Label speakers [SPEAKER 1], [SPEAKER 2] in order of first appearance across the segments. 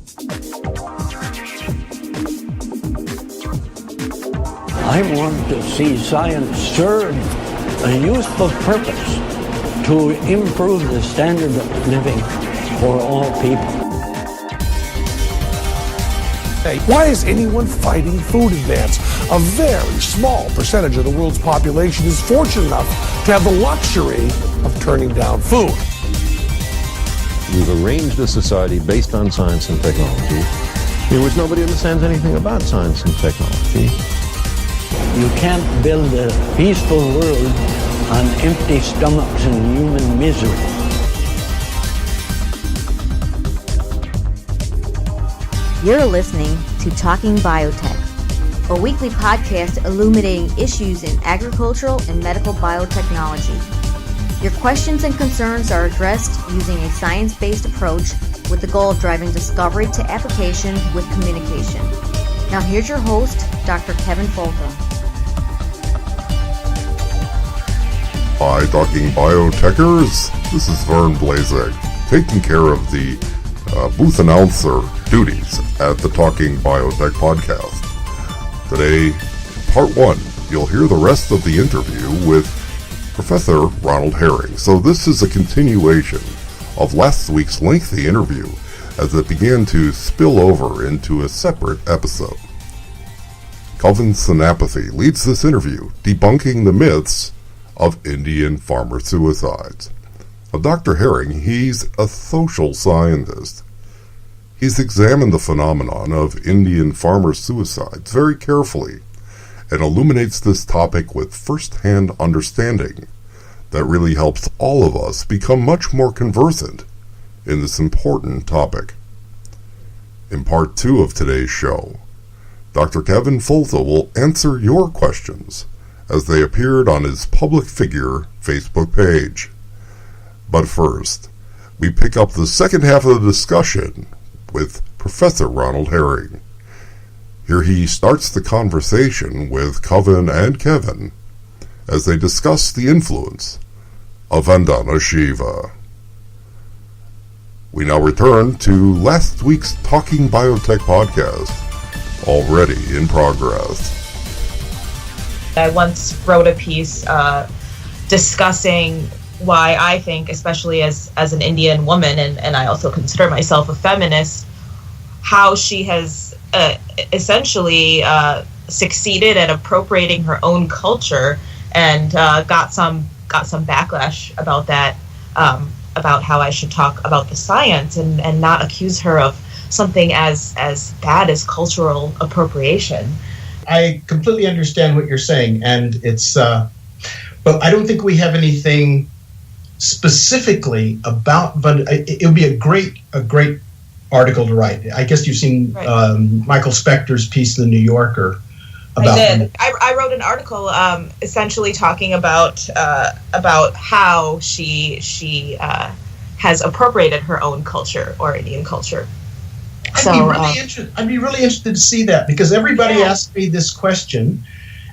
[SPEAKER 1] I want to see science serve a useful purpose to improve the standard of living for all people.
[SPEAKER 2] Why is anyone fighting food advance? A very small percentage of the world's population is fortunate enough to have the luxury of turning down food.
[SPEAKER 3] We've arranged a society based on science and technology in which nobody understands anything about science and technology.
[SPEAKER 1] You can't build a peaceful world on empty stomachs and human misery.
[SPEAKER 4] You're listening to Talking Biotech, a weekly podcast illuminating issues in agricultural and medical biotechnology. Your questions and concerns are addressed using a science-based approach with the goal of driving discovery to application with communication. Now here's your host, Dr. Kavin Folta.
[SPEAKER 5] Hi, Talking Biotechers. This is Vern Blazek, taking care of the booth announcer duties at the Talking Biotech Podcast. Today, part 1, you'll hear the rest of the interview with Professor Ronald Herring. So this is a continuation of last week's lengthy interview as it began to spill over into a separate episode. Kavin Senapathy leads this interview, debunking the myths of Indian farmer suicides. Now, Dr. Herring, he's a social scientist. He's examined the phenomenon of Indian farmer suicides very carefully and illuminates this topic with first-hand understanding that really helps all of us become much more conversant in this important topic. In part 2 of today's show, Dr. Kavin Folta will answer your questions as they appeared on his public figure Facebook page. But first, we pick up the second half of the discussion with Professor Ronald Herring. Here he starts the conversation with Kavin and Kevin as they discuss the influence of Vandana Shiva. We now return to last week's Talking Biotech podcast, already in progress.
[SPEAKER 6] I once wrote a piece discussing why I think, especially as an Indian woman, and I also consider myself a feminist, how she has essentially succeeded at appropriating her own culture and got some backlash about that, about how I should talk about the science and not accuse her of something as bad as cultural appropriation.
[SPEAKER 7] I completely understand what you're saying, and it's, but I don't think we have anything specifically about. But it would be a great article to write. I guess you've seen Michael Spector's piece in the New Yorker. About
[SPEAKER 6] I did. I wrote an article, essentially talking about how she has appropriated her own culture or Indian culture.
[SPEAKER 7] I'd be really interested to see that, because everybody asks me this question,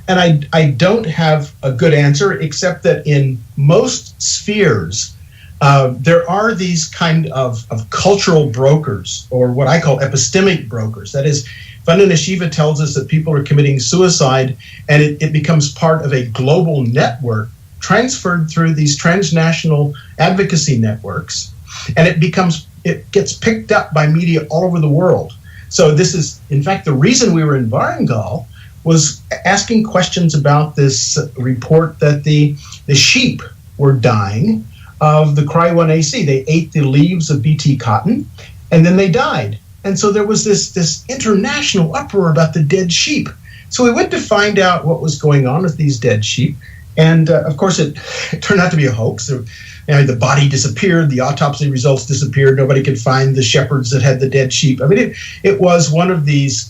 [SPEAKER 7] and I don't have a good answer, except that in most spheres, there are these kind of cultural brokers, or what I call epistemic brokers. That is, Vandana Shiva tells us that people are committing suicide, and it becomes part of a global network transferred through these transnational advocacy networks, and it gets picked up by media all over the world. So this is, in fact, the reason we were in Varangal was asking questions about this report that the sheep were dying of the Cry1AC. They ate the leaves of BT cotton, and then they died. And so there was this international uproar about the dead sheep. So we went to find out what was going on with these dead sheep. And of course, it turned out to be a hoax. The body disappeared, the autopsy results disappeared. Nobody could find the shepherds that had the dead sheep. I mean, it was one of these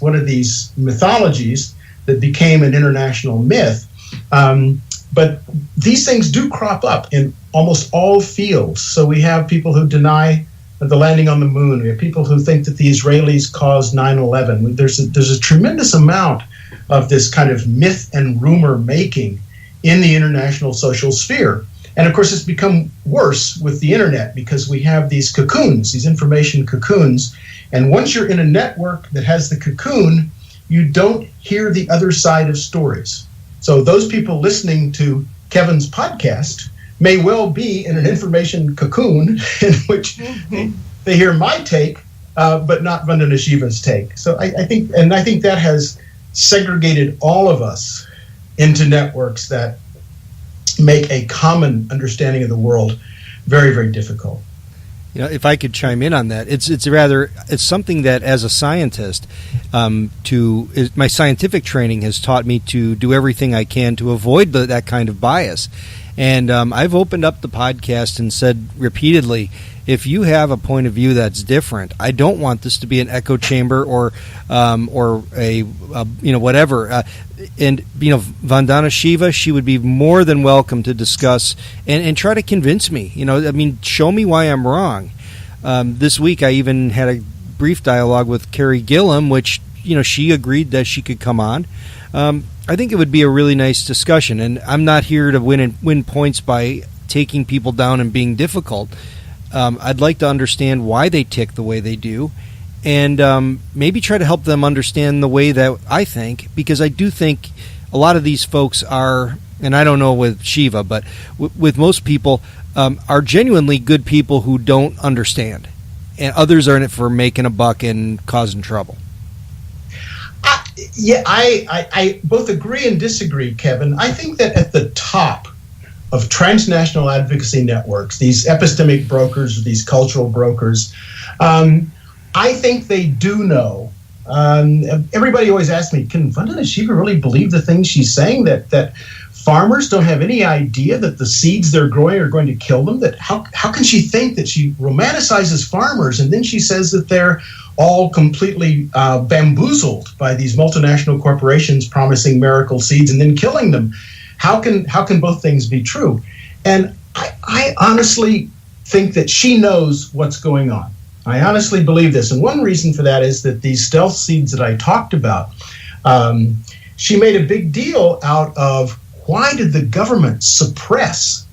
[SPEAKER 7] mythologies that became an international myth. But these things do crop up in almost all fields. So we have people who deny the landing on the moon. We have people who think that the Israelis caused 9/11. There's a tremendous amount of this kind of myth and rumor making in the international social sphere. And of course, it's become worse with the internet because we have these cocoons, these information cocoons. And once you're in a network that has the cocoon, you don't hear the other side of stories. So those people listening to Kevin's podcast may well be in an information cocoon in which they hear my take, but not Vandana Shiva's take. So I think that has segregated all of us into networks that make a common understanding of the world very, very difficult.
[SPEAKER 8] You know, if I could chime in on that, it's something that as a scientist, my scientific training has taught me to do everything I can to avoid that kind of bias. And I've opened up the podcast and said repeatedly, if you have a point of view that's different, I don't want this to be an echo chamber or a whatever. And Vandana Shiva, she would be more than welcome to discuss and try to convince me. Show me why I'm wrong. This week, I even had a brief dialogue with Carrie Gillum, which she agreed that she could come on. I think it would be a really nice discussion, and I'm not here to win points by taking people down and being difficult. I'd like to understand why they tick the way they do, and maybe try to help them understand the way that I think, because I do think a lot of these folks are, and I don't know with Shiva, but with most people, are genuinely good people who don't understand, and others are in it for making a buck and causing trouble.
[SPEAKER 7] I both agree and disagree, Kevin. I think that at the top of transnational advocacy networks, these epistemic brokers, these cultural brokers, I think they do know. Everybody always asks me, can Vandana Shiva really believe the things she's saying, that farmers don't have any idea that the seeds they're growing are going to kill them? That how can she think that she romanticizes farmers and then she says that they're all completely bamboozled by these multinational corporations promising miracle seeds and then killing them? How can both things be true? And I honestly think that she knows what's going on. I honestly believe this. And one reason for that is that these stealth seeds that I talked about, she made a big deal out of why did the government suppress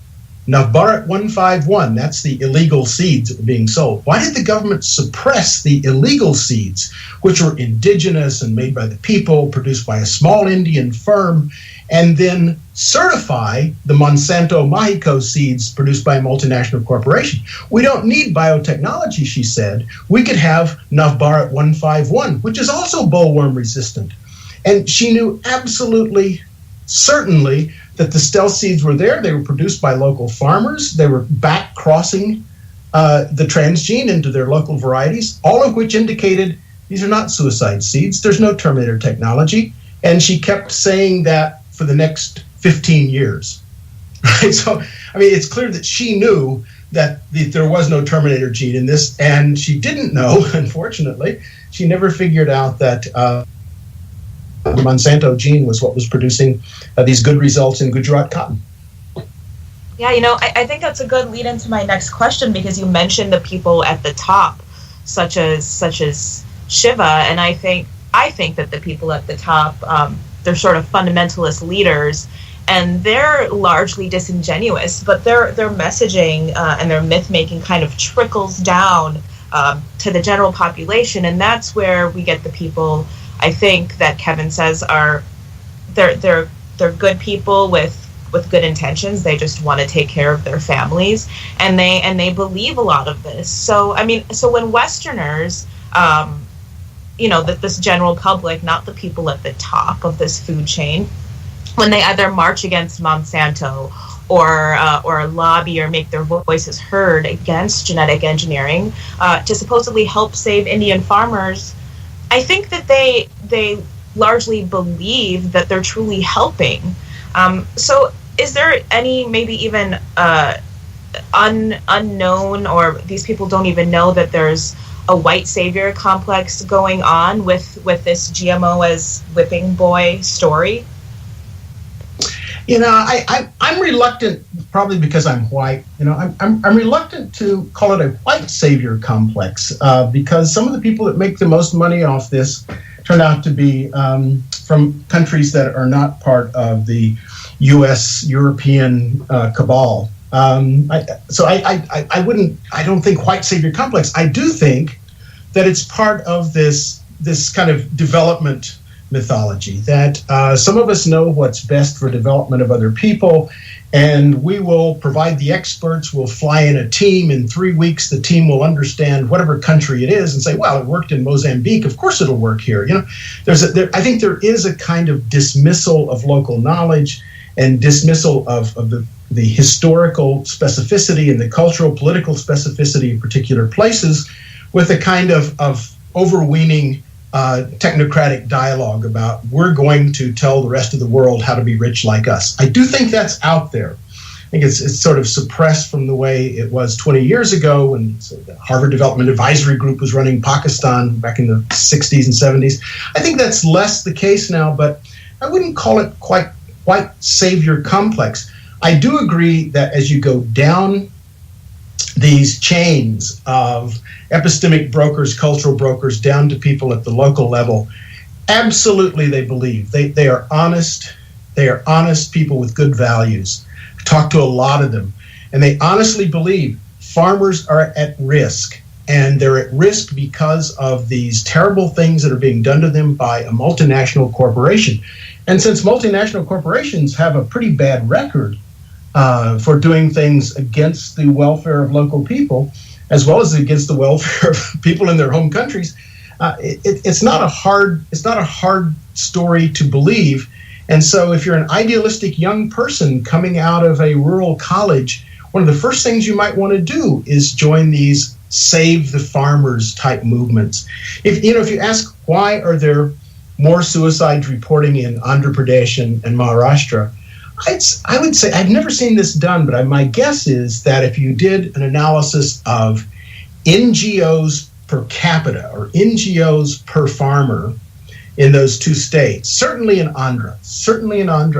[SPEAKER 7] Navbarat 151? That's the illegal seeds that were being sold. Why did the government suppress the illegal seeds, which were indigenous and made by the people, produced by a small Indian firm, and then certify the Monsanto Mexico seeds produced by a multinational corporation? We don't need biotechnology, she said. We could have Navbarat 151, which is also bollworm resistant. And she knew absolutely, certainly, that the stealth seeds were there. They were produced by local farmers. They were back crossing the transgene into their local varieties, all of which indicated these are not suicide seeds. There's no Terminator technology. And she kept saying that for the next 15 years. Right? So, it's clear that she knew that there was no Terminator gene in this, and she didn't know, unfortunately. She never figured out that the Monsanto gene was what was producing these good results in Gujarat cotton.
[SPEAKER 6] Yeah, I think that's a good lead into my next question, because you mentioned the people at the top, such as Shiva, and I think that the people at the top, they're sort of fundamentalist leaders, and they're largely disingenuous, but their messaging and their myth making kind of trickles down to the general population, and that's where we get the people, I think, that Kevin says are they're good people with good intentions. They just want to take care of their families, and they believe a lot of this. So when Westerners, that this general public, not the people at the top of this food chain, when they either march against Monsanto or lobby or make their voices heard against genetic engineering to supposedly help save Indian farmers, I think that they largely believe that they're truly helping. So is there any maybe even unknown, or these people don't even know that there's a white savior complex going on with this GMO as whipping boy story?
[SPEAKER 7] I'm reluctant, probably because I'm white. I'm reluctant to call it a white savior complex because some of the people that make the most money off this turn out to be from countries that are not part of the U.S. European cabal. I don't think white savior complex. I do think that it's part of this kind of development mythology that some of us know what's best for development of other people, and we will provide the experts. We'll fly in a team. In 3 weeks, the team will understand whatever country it is and say, well, it worked in Mozambique. Of course it'll work here. I think there is a kind of dismissal of local knowledge and dismissal of the historical specificity and the cultural, political specificity of particular places with a kind of overweening technocratic dialogue about we're going to tell the rest of the world how to be rich like us. I do think that's out there. I think it's sort of suppressed from the way it was 20 years ago when the Harvard Development Advisory Group was running Pakistan back in the 60s and 70s. I think that's less the case now, but I wouldn't call it quite white savior complex. I do agree that as you go down these chains of epistemic brokers, cultural brokers, down to people at the local level, absolutely they believe. They are honest. They are honest people with good values. I talk to a lot of them, and they honestly believe farmers are at risk, and they're at risk because of these terrible things that are being done to them by a multinational corporation. And since multinational corporations have a pretty bad record for doing things against the welfare of local people, as well as against the welfare of people in their home countries, it's not a hard story to believe. And so if you're an idealistic young person coming out of a rural college, one of the first things you might want to do is join these save the farmers type movements. If you ask why are there more suicides reporting in Andhra Pradesh and Maharashtra, I would say, I've never seen this done, but my guess is that if you did an analysis of NGOs per capita or NGOs per farmer in those two states, certainly in Andhra,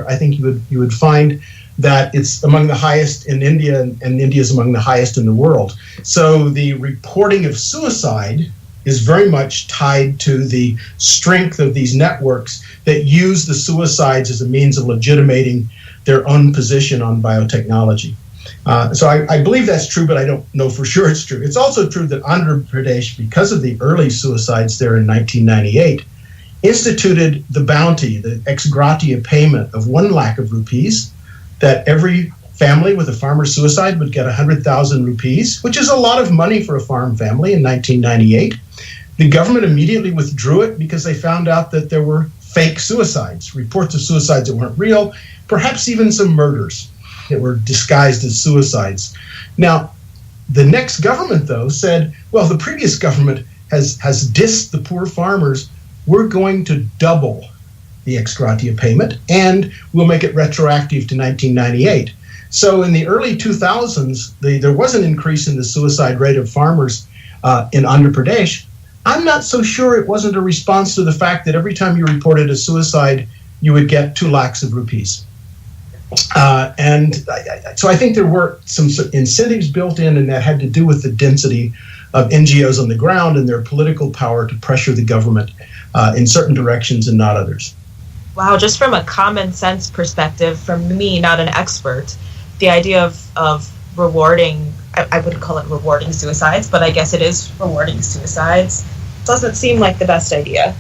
[SPEAKER 7] I think you would find that it's among the highest in India, and India is among the highest in the world. So the reporting of suicide is very much tied to the strength of these networks that use the suicides as a means of legitimating their own position on biotechnology. So I believe that's true, but I don't know for sure it's true. It's also true that Andhra Pradesh, because of the early suicides there in 1998, instituted the bounty, the ex gratia payment of 1 lakh of rupees, that every family with a farmer's suicide would get 100,000 rupees, which is a lot of money for a farm family in 1998. The government immediately withdrew it because they found out that there were fake suicides, reports of suicides that weren't real, perhaps even some murders that were disguised as suicides. Now, the next government, though, said, well, the previous government has dissed the poor farmers. We're going to double the ex gratia payment, and we'll make it retroactive to 1998. So in the early 2000s, there was an increase in the suicide rate of farmers in Andhra Pradesh. I'm not so sure it wasn't a response to the fact that every time you reported a suicide, you would get 2 lakhs of rupees. So I think there were some incentives built in, and that had to do with the density of NGOs on the ground and their political power to pressure the government in certain directions and not others.
[SPEAKER 6] Wow, just from a common sense perspective, from me, not an expert, the idea of rewarding, I wouldn't call it rewarding suicides, but I guess it is rewarding suicides, doesn't seem like the best idea.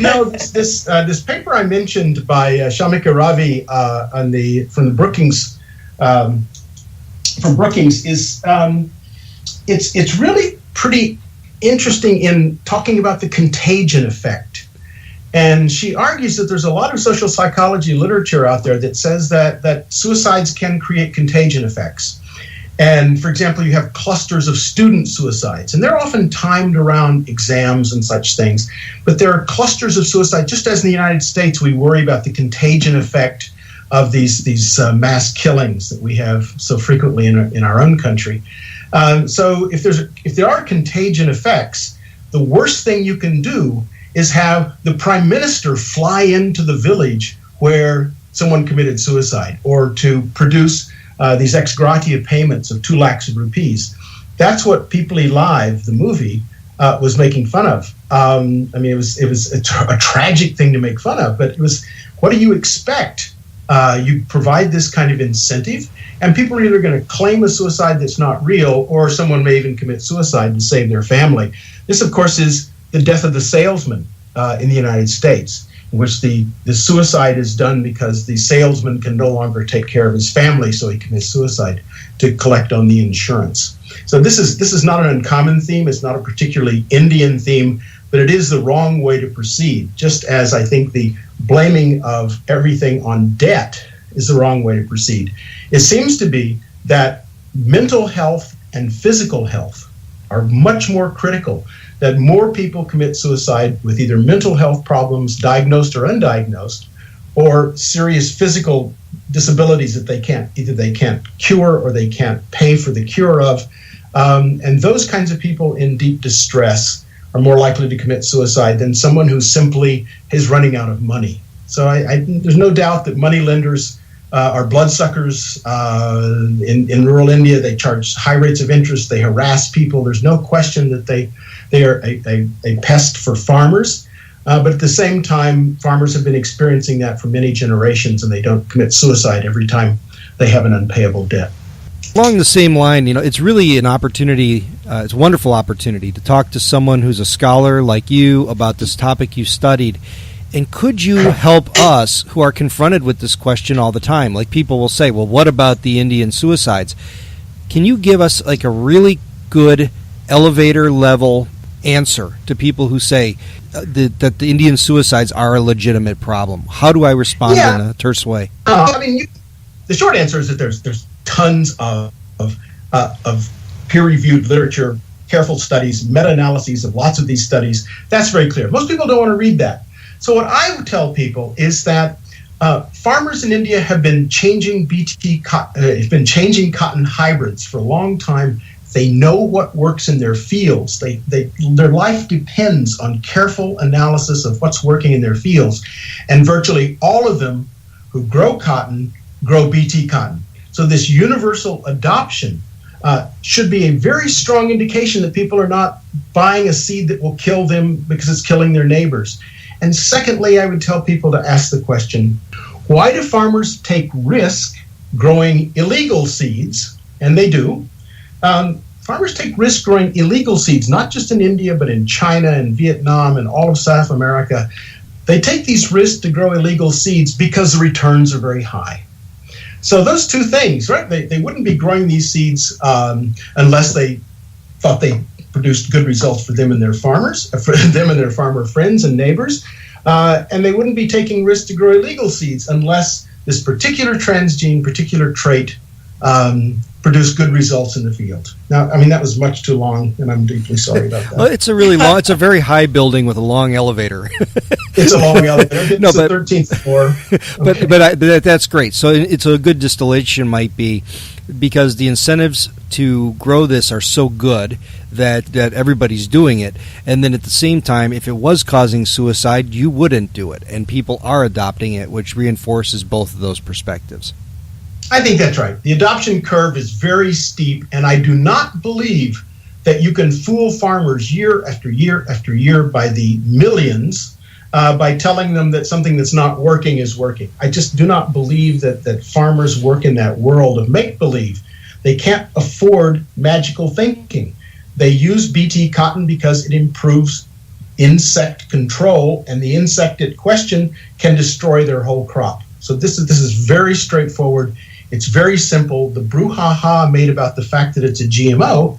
[SPEAKER 7] No, this paper I mentioned by Shamika Ravi from Brookings is it's really pretty interesting in talking about the contagion effect. And she argues that there's a lot of social psychology literature out there that says that suicides can create contagion effects. And for example, you have clusters of student suicides, and they're often timed around exams and such things. But there are clusters of suicide. Just as in the United States, we worry about the contagion effect of these mass killings that we have so frequently in our own country. So if there are contagion effects, the worst thing you can do is have the prime minister fly into the village where someone committed suicide, or to produce these ex gratia payments of 2 lakhs of rupees. That's what People Alive, the movie, was making fun of. I mean, it was a tragic thing to make fun of, but it was, what do you expect You provide this kind of incentive, and people are either going to claim a suicide that's not real, or someone may even commit suicide to save their family. This, of course, is the death of the salesman in the United States, in which the suicide is done because the salesman can no longer take care of his family, so he commits suicide to collect on the insurance. So this is not an uncommon theme. It's not a particularly Indian theme, but it is the wrong way to proceed, just as I think the blaming of everything on debt is the wrong way to proceed. It seems to be that mental health and physical health are much more critical, that more people commit suicide with either mental health problems, diagnosed or undiagnosed, or serious physical disabilities that they can't cure or they can't pay for the cure of. And those kinds of people in deep distress are more likely to commit suicide than someone who simply is running out of money. So there's no doubt that money lenders are bloodsuckers. In rural India, they charge high rates of interest. They harass people. There's no question that they are a pest for farmers. But at the same time, farmers have been experiencing that for many generations, and they don't commit suicide every time they have an unpayable debt.
[SPEAKER 8] Along the same line, it's really an opportunity, it's a wonderful opportunity to talk to someone who's a scholar like you about this topic you studied. And could you help us who are confronted with this question all the time? Like, people will say, well, what about the Indian suicides? Can you give us like a really good elevator level answer to people who say that the Indian suicides are a legitimate problem? How do I respond in a terse way?
[SPEAKER 7] The short answer is that there's tons of peer-reviewed literature, careful studies, meta-analyses of lots of these studies. That's very clear. Most people don't want to read that. So what I would tell people is that farmers in India have been changing cotton hybrids for a long time. They know what works in their fields. Their life depends on careful analysis of what's working in their fields. And virtually all of them who grow cotton grow BT cotton. So this universal adoption should be a very strong indication that people are not buying a seed that will kill them because it's killing their neighbors. And secondly, I would tell people to ask the question, why do farmers take risk growing illegal seeds? And they do. Farmers take risk growing illegal seeds, not just in India, but in China and Vietnam and all of South America. They take these risks to grow illegal seeds because the returns are very high. So those two things, right? They wouldn't be growing these seeds unless they thought they produced good results for them and their farmers, for them and their farmer friends and neighbors. And they wouldn't be taking risks to grow illegal seeds unless this particular transgene, particular trait produce good results in the field. Now, that was much too long, and I'm deeply sorry about that.
[SPEAKER 8] Well, it's a really long, it's a very high building with a long elevator.
[SPEAKER 7] It's a long elevator. It's the 13th floor.
[SPEAKER 8] Okay. But that's great. So it's a good distillation might be because the incentives to grow this are so good that everybody's doing it. And then at the same time, if it was causing suicide, you wouldn't do it. And people are adopting it, which reinforces both of those perspectives.
[SPEAKER 7] I think that's right. The adoption curve is very steep, and I do not believe that you can fool farmers year after year after year by the millions by telling them that something that's not working is working. I just do not believe that farmers work in that world of make-believe. They can't afford magical thinking. They use BT cotton because it improves insect control, and the insect at question can destroy their whole crop. So this is very straightforward. It's very simple. The brouhaha made about the fact that it's a GMO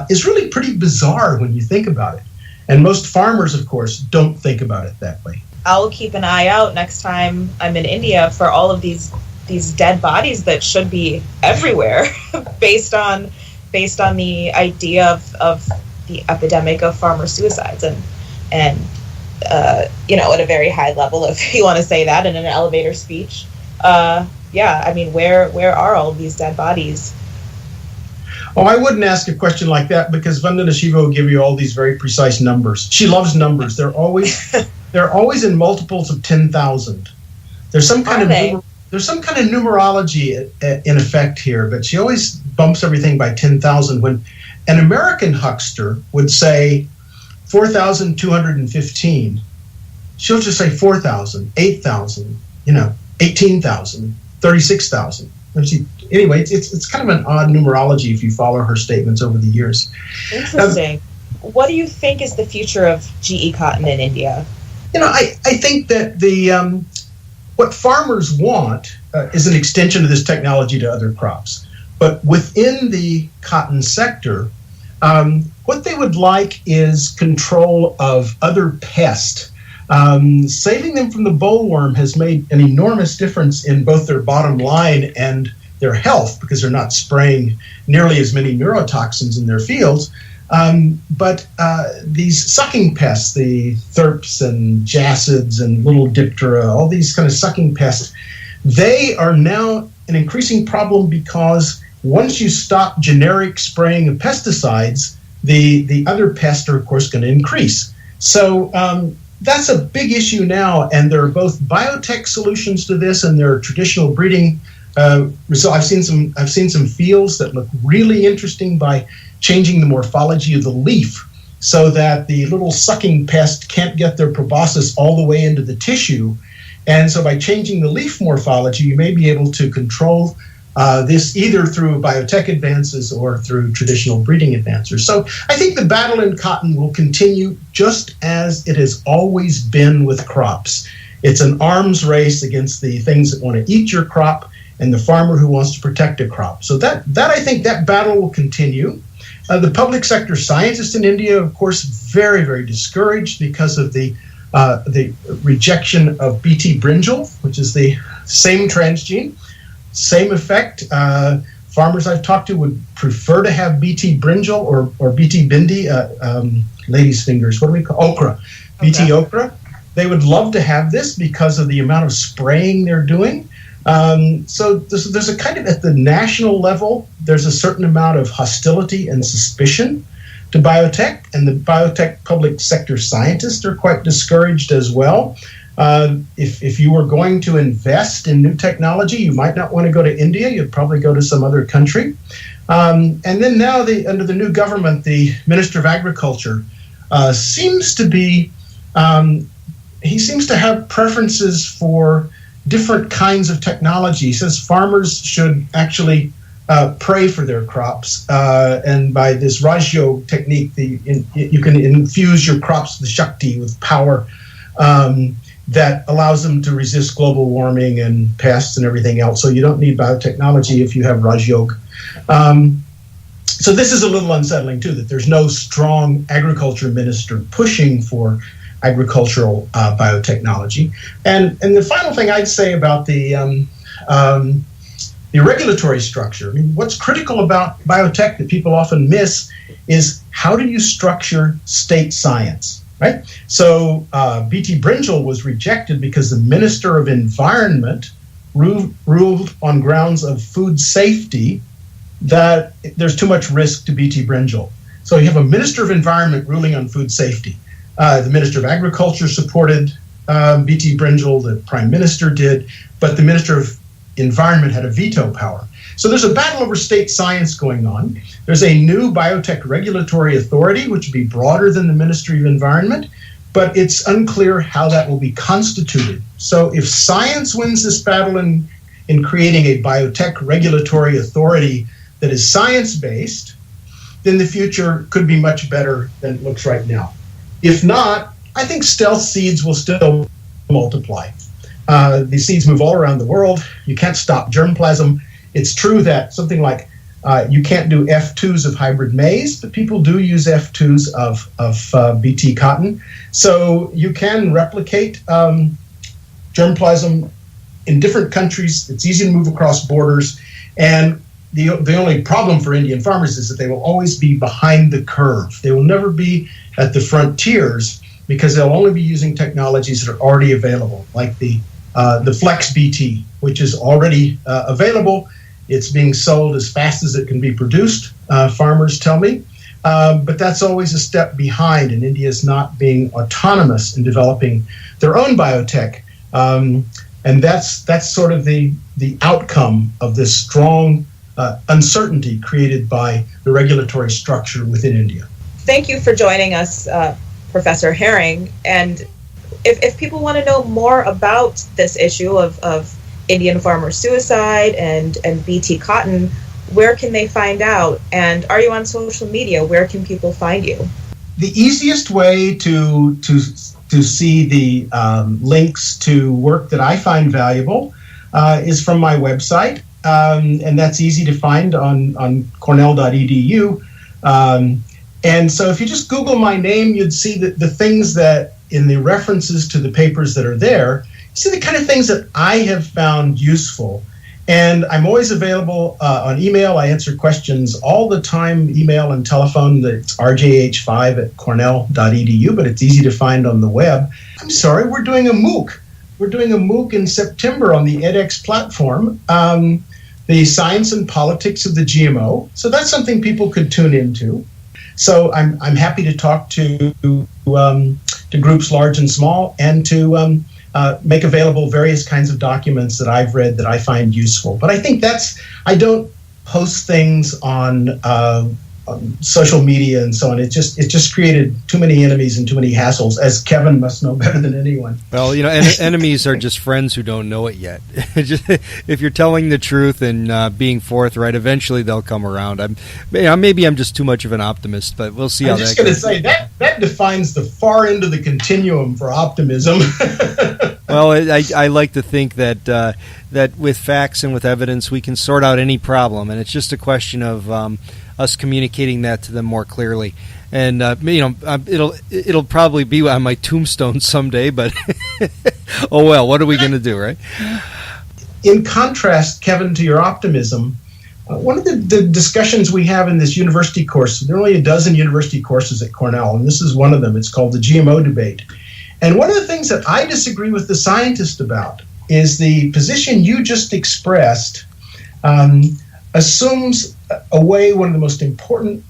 [SPEAKER 7] is really pretty bizarre when you think about it. And most farmers, of course, don't think about it that way.
[SPEAKER 6] I'll keep an eye out next time I'm in India for all of these dead bodies that should be everywhere based on the idea of the epidemic of farmer suicides and at a very high level, if you want to say that in an elevator speech. Where are all of these dead bodies?
[SPEAKER 7] Oh, I wouldn't ask a question like that because Vandana Shiva will give you all these very precise numbers. She loves numbers. They're always in multiples of 10,000. There's some kind of numerology in effect here, but she always bumps everything by 10,000 when an American huckster would say 4,215. She'll just say 4,000, 8,000, 18,000, 36,000. Anyway, it's kind of an odd numerology if you follow her statements over the years.
[SPEAKER 6] Interesting. What do you think is the future of GE cotton in India?
[SPEAKER 7] I think that what farmers want is an extension of this technology to other crops. But within the cotton sector, what they would like is control of other pests. Saving them from the bollworm has made an enormous difference in both their bottom line and their health, because they're not spraying nearly as many neurotoxins in their fields. But these sucking pests, the thrips and jacids and little diptera, all these kind of sucking pests, they are now an increasing problem, because once you stop generic spraying of pesticides, the other pests are, of course, going to increase. So that's a big issue now, and there are both biotech solutions to this, and there are traditional breeding. So I've seen some fields that look really interesting by changing the morphology of the leaf so that the little sucking pest can't get their proboscis all the way into the tissue. And so by changing the leaf morphology, you may be able to control this either through biotech advances or through traditional breeding advances. So I think the battle in cotton will continue just as it has always been with crops. It's an arms race against the things that want to eat your crop and the farmer who wants to protect a crop. So that I think that battle will continue. The public sector scientists in India, of course, very, very discouraged because of the rejection of Bt brinjal, which is the same transgene, same effect. Farmers I've talked to would prefer to have Bt brinjal or Bt bindi, ladies' fingers, what do we call okra? Bt okra. They would love to have this because of the amount of spraying they're doing. So there's a kind of, at the national level, there's a certain amount of hostility and suspicion to biotech, and the biotech public sector scientists are quite discouraged as well. If you were going to invest in new technology, you might not want to go to India. You'd probably go to some other country. And then now, under the new government, the Minister of Agriculture seems to be, he seems to have preferences for different kinds of technology. He says farmers should actually pray for their crops, and by this Rajyog technique, you can infuse your crops with Shakti, with power, that allows them to resist global warming and pests and everything else. So you don't need biotechnology if you have Rajyog. So this is a little unsettling too, that there's no strong agriculture minister pushing for agricultural biotechnology. And the final thing I'd say about the regulatory structure, I mean, what's critical about biotech that people often miss is how do you structure state science, right? So Bt brinjal was rejected because the Minister of Environment ruled on grounds of food safety that there's too much risk to Bt brinjal. So you have a Minister of Environment ruling on food safety. The Minister of Agriculture supported Bt brinjal, the Prime Minister did, but the Minister of Environment had a veto power. So there's a battle over state science going on. There's a new biotech regulatory authority, which would be broader than the Ministry of Environment, but it's unclear how that will be constituted. So if science wins this battle in creating a biotech regulatory authority that is science-based, then the future could be much better than it looks right now. If not, I think stealth seeds will still multiply. These seeds move all around the world. You can't stop germplasm. It's true that something like you can't do F2s of hybrid maize, but people do use F2s of Bt cotton. So you can replicate germplasm in different countries. It's easy to move across borders. And the only problem for Indian farmers is that they will always be behind the curve. They will never be at the frontiers because they'll only be using technologies that are already available, like the Flex BT, which is already available. It's being sold as fast as it can be produced, farmers tell me. But that's always a step behind, and India is not being autonomous in developing their own biotech. And that's sort of the outcome of this strong uncertainty created by the regulatory structure within India.
[SPEAKER 6] Thank you for joining us, Professor Herring. And if people want to know more about this issue of Indian farmer suicide and BT Cotton, where can they find out? And are you on social media? Where can people find you?
[SPEAKER 7] The easiest way to see the links to work that I find valuable is from my website, and that's easy to find on cornell.edu. And so if you just Google my name, you'd see the things that in the references to the papers that are there, you see the kind of things that I have found useful. And I'm always available on email. I answer questions all the time, email and telephone. It's rjh5@cornell.edu, but it's easy to find on the web. I'm sorry, we're doing a MOOC. We're doing a MOOC in September on the edX platform, the Science and Politics of the GMO. So that's something people could tune into. So I'm happy to talk to groups large and small, and to make available various kinds of documents that I've read that I find useful. But I think I don't post things on social media and so on. It just created too many enemies and too many hassles, as Kevin must know better than anyone.
[SPEAKER 8] Well, enemies are just friends who don't know it yet. If you're telling the truth and being forthright, eventually they'll come around. Maybe I'm just too much of an optimist, but we'll see how that goes.
[SPEAKER 7] I'm just going to say that defines the far end of the continuum for optimism.
[SPEAKER 8] Well, I like to think that with facts and with evidence we can sort out any problem, and it's just a question of us communicating that to them more clearly. And it'll probably be on my tombstone someday, but oh well, what are we going to do, right?
[SPEAKER 7] In contrast, Kevin, to your optimism, one of the discussions we have in this university course, there are only a dozen university courses at Cornell, and this is one of them. It's called the GMO debate. And one of the things that I disagree with the scientist about is the position you just expressed assumes away one of the most important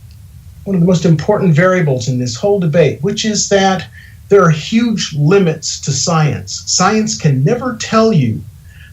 [SPEAKER 7] variables in this whole debate, which is that there are huge limits to science. Science can never tell you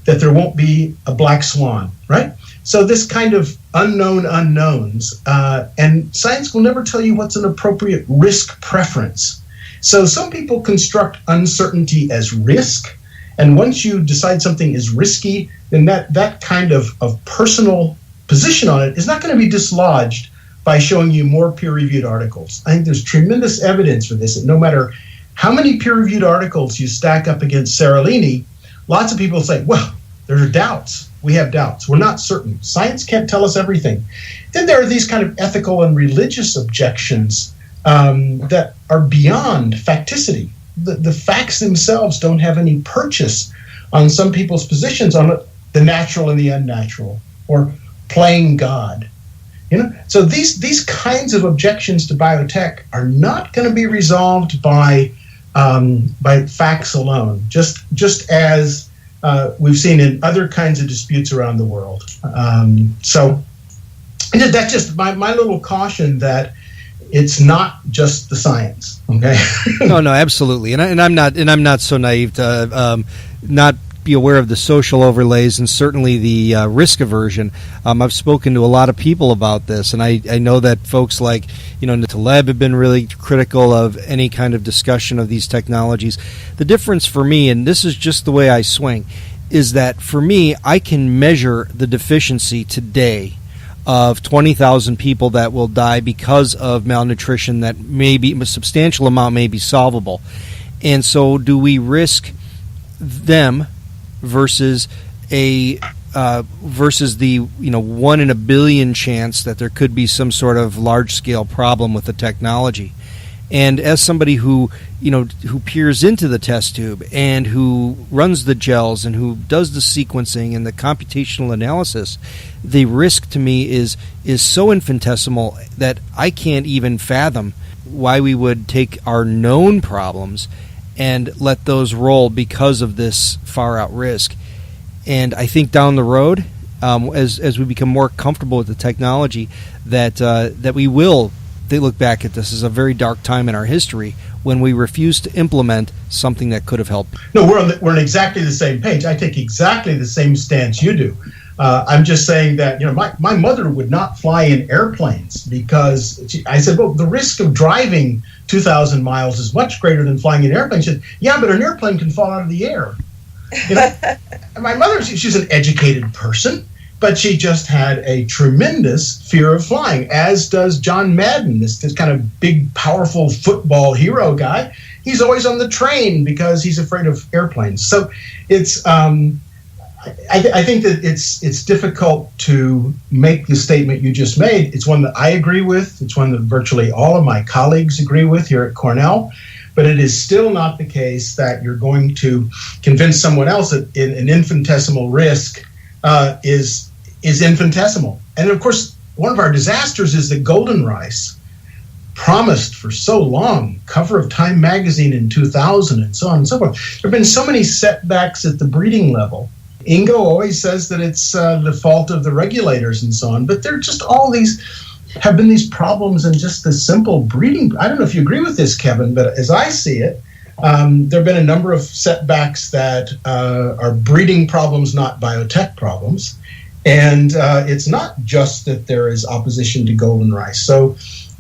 [SPEAKER 7] that there won't be a black swan, right? So this kind of unknown unknowns, and science will never tell you what's an appropriate risk preference. So some people construct uncertainty as risk, and once you decide something is risky, then that kind of personal position on it is not going to be dislodged by showing you more peer-reviewed articles. I think there's tremendous evidence for this, that no matter how many peer-reviewed articles you stack up against Seralini, lots of people say, well, there are doubts. We have doubts. We're not certain. Science can't tell us everything. Then there are these kind of ethical and religious objections that are beyond facticity. The facts themselves don't have any purchase on some people's positions on the natural and the unnatural, or playing God. So these kinds of objections to biotech are not going to be resolved by facts alone, just as we've seen in other kinds of disputes around the world. So that's just my little caution that it's not just the science. Okay.
[SPEAKER 8] No, absolutely, and I'm not so naive to not be aware of the social overlays and certainly the risk aversion. I've spoken to a lot of people about this, and I know that folks like Taleb have been really critical of any kind of discussion of these technologies. The difference for me, and this is just the way I swing, is that for me, I can measure the deficiency today of 20,000 people that will die because of malnutrition, that maybe a substantial amount may be solvable. And so do we risk them versus the 1 in a billion chance that there could be some sort of large scale problem with the technology? And as somebody who peers into the test tube and who runs the gels and who does the sequencing and the computational analysis, the risk to me is so infinitesimal that I can't even fathom why we would take our known problems and let those roll because of this far out risk. And I think down the road, as we become more comfortable with the technology, that we will look back at this as a very dark time in our history when we refused to implement something that could have helped.
[SPEAKER 7] No, we're on exactly the same page. I take exactly the same stance you do. I'm just saying that my mother would not fly in airplanes because I said, well, the risk of driving 2,000 miles is much greater than flying in an airplane. She said, yeah, but an airplane can fall out of the air. My mother, she's an educated person, but she just had a tremendous fear of flying, as does John Madden, this kind of big, powerful football hero guy. He's always on the train because he's afraid of airplanes. So it's, I think that it's difficult to make the statement you just made. It's one that I agree with. It's one that virtually all of my colleagues agree with here at Cornell. But it is still not the case that you're going to convince someone else that an infinitesimal risk is infinitesimal. And of course, one of our disasters is that golden rice, promised for so long, cover of Time magazine in 2000 and so on and so forth. There have been so many setbacks at the breeding level. Ingo always says that it's the fault of the regulators and so on, but there are just have been these problems in just the simple breeding. I don't know if you agree with this, Kevin, but as I see it, there have been a number of setbacks that are breeding problems, not biotech problems. And it's not just that there is opposition to golden rice. So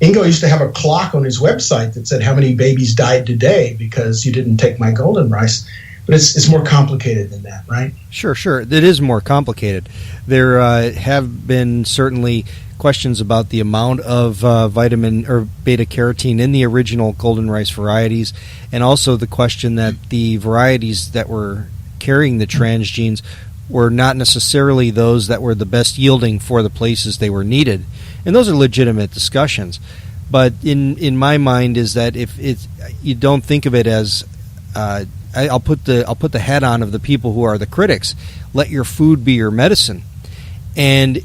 [SPEAKER 7] Ingo used to have a clock on his website that said how many babies died today because you didn't take my golden rice. But it's more complicated than that, right?
[SPEAKER 8] Sure. It is more complicated. There have been certainly questions about the amount of vitamin or beta carotene in the original golden rice varieties, and also the question that the varieties that were carrying the transgenes were not necessarily those that were the best yielding for the places they were needed. And those are legitimate discussions. But in my mind is that if you don't think of it as I'll put the hat on of the people who are the critics. Let your food be your medicine. And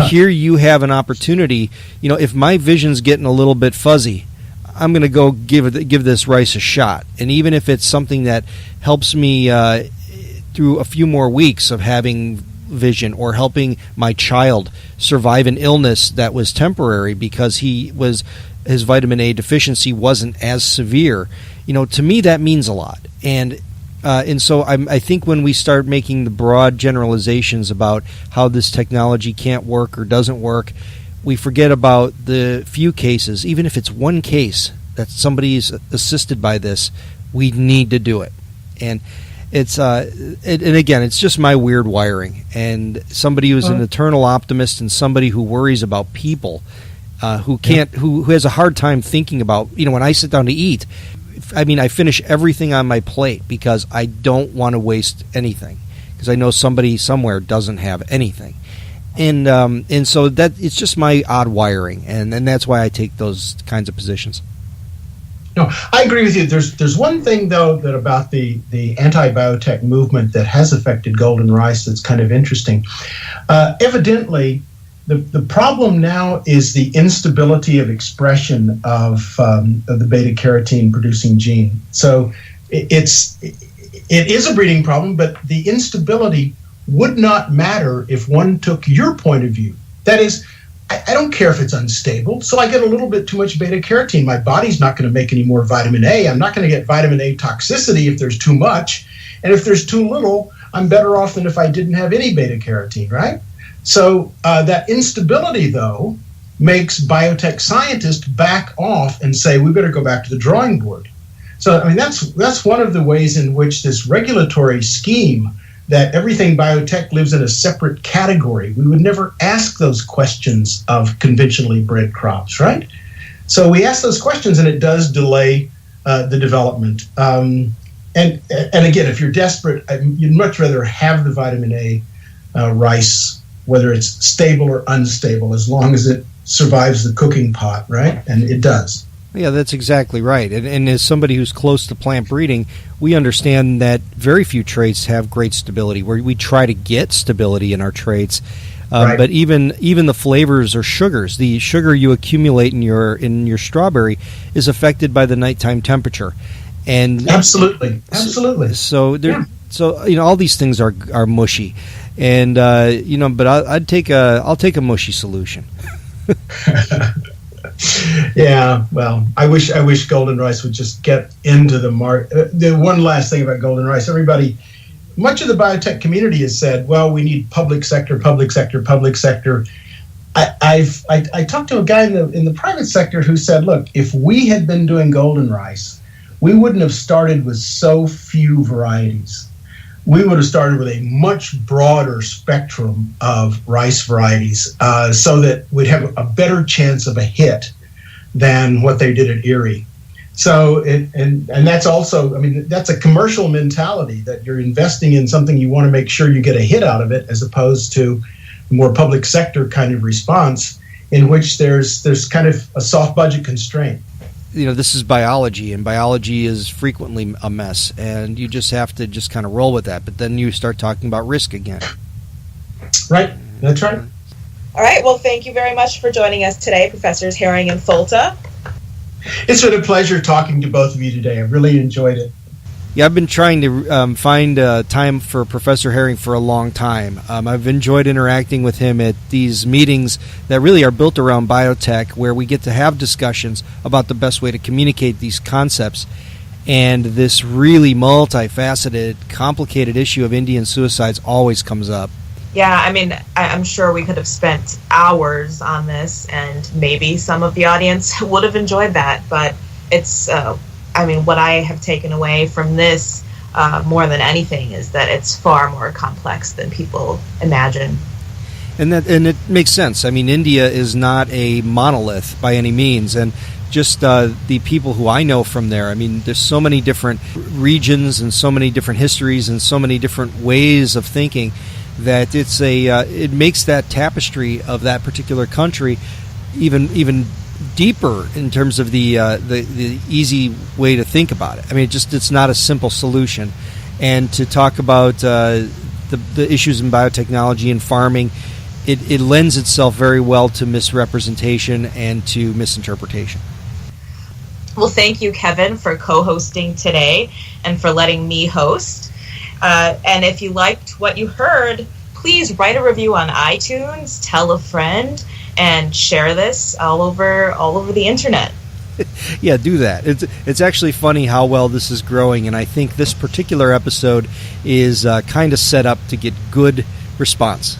[SPEAKER 8] here you have an opportunity. You know, if my vision's getting a little bit fuzzy, I'm going to go give this rice a shot. And even if it's something that helps me through a few more weeks of having vision, or helping my child survive an illness that was temporary because his vitamin A deficiency wasn't as severe, you know, to me that means a lot. And so I think when we start making the broad generalizations about how this technology can't work or doesn't work, we forget about the few cases. Even if it's one case that somebody is assisted by this, we need to do it. And it's and again, it's just my weird wiring. And somebody who's an eternal optimist and somebody who worries about people, who has a hard time thinking about, you know, when I sit down to eat, I mean, I finish everything on my plate because I don't want to waste anything, because I know somebody somewhere doesn't have anything. And so that it's just my odd wiring, and that's why I take those kinds of positions.
[SPEAKER 7] No, I agree with you. There's one thing, though, that about the anti-biotech movement that has affected golden rice that's kind of interesting. Evidently, the problem now is the instability of expression of the beta-carotene producing gene. So it is a breeding problem, but the instability would not matter if one took your point of view. That is, I don't care if it's unstable, so I get a little bit too much beta-carotene. My body's not going to make any more vitamin A. I'm not going to get vitamin A toxicity if there's too much. And if there's too little, I'm better off than if I didn't have any beta-carotene, right? So that instability, though, makes biotech scientists back off and say, we better go back to the drawing board. So, I mean, that's one of the ways in which this regulatory scheme that everything biotech lives in a separate category. We would never ask those questions of conventionally bred crops, right? So we ask those questions, and it does delay the development. And again, if you're desperate, you'd much rather have the vitamin A rice, whether it's stable or unstable, as long as it survives the cooking pot, right? And it does.
[SPEAKER 8] Yeah, that's exactly right. And as somebody who's close to plant breeding, we understand that very few traits have great stability. We try to get stability in our traits, right. But even the flavors or sugars, the sugar you accumulate in your strawberry is affected by the nighttime temperature. And
[SPEAKER 7] absolutely.
[SPEAKER 8] So all these things are mushy, and but I'll take a mushy solution.
[SPEAKER 7] Yeah, well, I wish golden rice would just get into the market. The one last thing about golden rice, much of the biotech community has said, well, we need public sector. I talked to a guy in the private sector who said, look, if we had been doing golden rice, we wouldn't have started with so few varieties. we would have started with a much broader spectrum of rice varieties so that we'd have a better chance of a hit than what they did at Erie. So, and that's also, I mean, that's a commercial mentality that you're investing in something you want to make sure you get a hit out of it, as opposed to a more public sector kind of response in which there's kind of a soft budget constraint.
[SPEAKER 8] You know, this is biology, and biology is frequently a mess, and you just have to just kind of roll with that. But then you start talking about risk again.
[SPEAKER 7] Right. That's right.
[SPEAKER 6] All right. Well, thank you very much for joining us today, Professors Herring and Folta.
[SPEAKER 7] It's been a pleasure talking to both of you today. I really enjoyed it.
[SPEAKER 8] Yeah, I've been trying to find time for Professor Herring for a long time. I've enjoyed interacting with him at these meetings that really are built around biotech, where we get to have discussions about the best way to communicate these concepts. And this really multifaceted, complicated issue of Indian suicides always comes up.
[SPEAKER 6] Yeah, I mean, I'm sure we could have spent hours on this, and maybe some of the audience would have enjoyed that. But it's, I mean, what I have taken away from this more than anything is that it's far more complex than people imagine.
[SPEAKER 8] And it makes sense. I mean, India is not a monolith by any means, and just the people who I know from there. I mean, there's so many different regions and so many different histories and so many different ways of thinking that it makes that tapestry of that particular country even deeper in terms of the easy way to think about it. I mean, it's not a simple solution. And to talk about the issues in biotechnology and farming, it lends itself very well to misrepresentation and to misinterpretation.
[SPEAKER 6] Well, thank you, Kevin, for co-hosting today and for letting me host. And if you liked what you heard, please write a review on iTunes, tell a friend, and share this all over the internet.
[SPEAKER 8] Yeah, do that. It's actually funny how well this is growing, and I think this particular episode is kind of set up to get good response.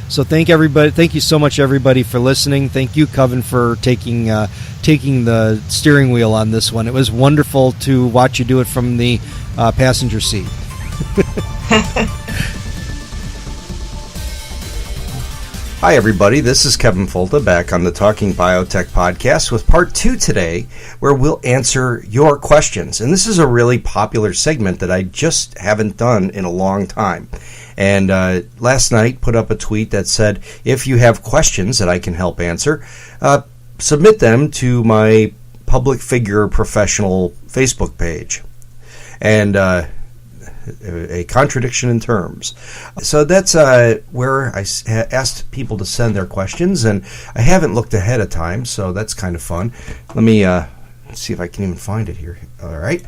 [SPEAKER 8] So thank you so much, everybody, for listening. Thank you, Kavin, for taking the steering wheel on this one. It was wonderful to watch you do it from the passenger seat.
[SPEAKER 9] Hi, everybody. This is Kevin Folta back on the Talking Biotech Podcast with part 2 today, where we'll answer your questions. And this is a really popular segment that I just haven't done in a long time. And last night put up a tweet that said, if you have questions that I can help answer, submit them to my public figure professional Facebook page. And a contradiction in terms. So that's where I asked people to send their questions, and I haven't looked ahead of time, so that's kind of fun. Let me see if I can even find it here. All right,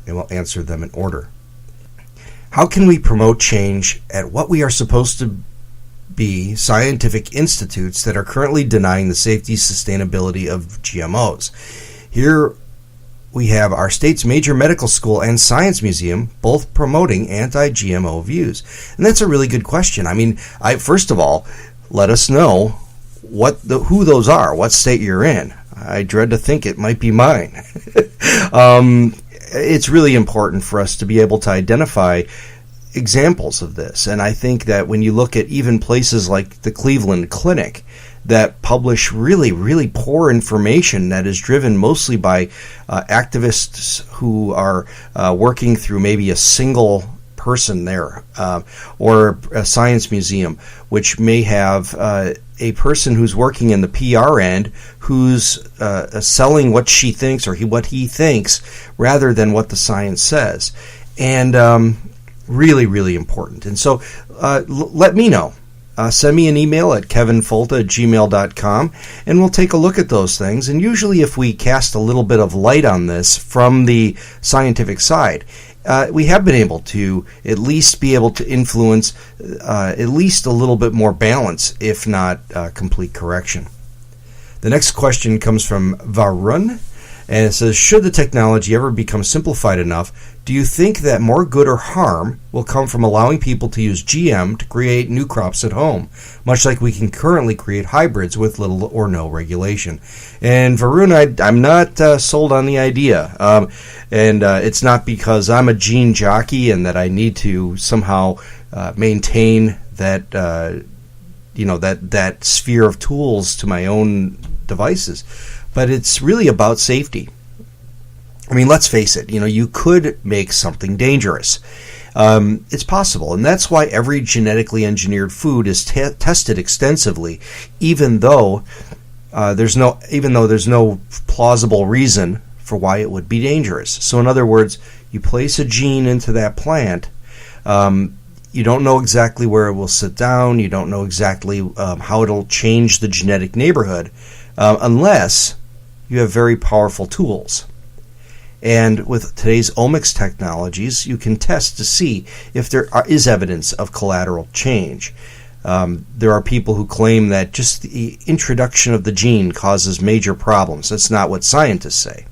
[SPEAKER 9] and we'll answer them in order. How can we promote change at what we are supposed to be scientific institutes that are currently denying the safety sustainability of GMOs? Here we have our state's major medical school and science museum both promoting anti-GMO views. And that's a really good question. I mean, first of all, let us know who those are, what state you're in. I dread to think it might be mine. It's really important for us to be able to identify examples of this. And I think that when you look at even places like the Cleveland Clinic that publish really, really poor information that is driven mostly by activists who are working through maybe a single person there, or a science museum, which may have a person who's working in the PR end who's selling what she thinks or what he thinks rather than what the science says. And really, really important. And so let me know. Send me an email at kevinfolta@gmail.com, and we'll take a look at those things. And usually if we cast a little bit of light on this from the scientific side, we have been able to at least be able to influence at least a little bit more balance, if not complete correction. The next question comes from Varun, And it says, should the technology ever become simplified enough, do you think that more good or harm will come from allowing people to use GM to create new crops at home, much like we can currently create hybrids with little or no regulation? And Varun, I'm not sold on the idea. And it's not because I'm a gene jockey and that I need to somehow maintain that, that sphere of tools to my own devices. But it's really about safety. I mean, let's face it, you could make something dangerous. It's possible, and that's why every genetically engineered food is tested extensively, even though there's no plausible reason for why it would be dangerous. So in other words, you place a gene into that plant, you don't know exactly where it will sit down, you don't know exactly how it'll change the genetic neighborhood, unless you have very powerful tools. And with today's omics technologies, you can test to see if there is evidence of collateral change. There are people who claim that just the introduction of the gene causes major problems. That's not what scientists say.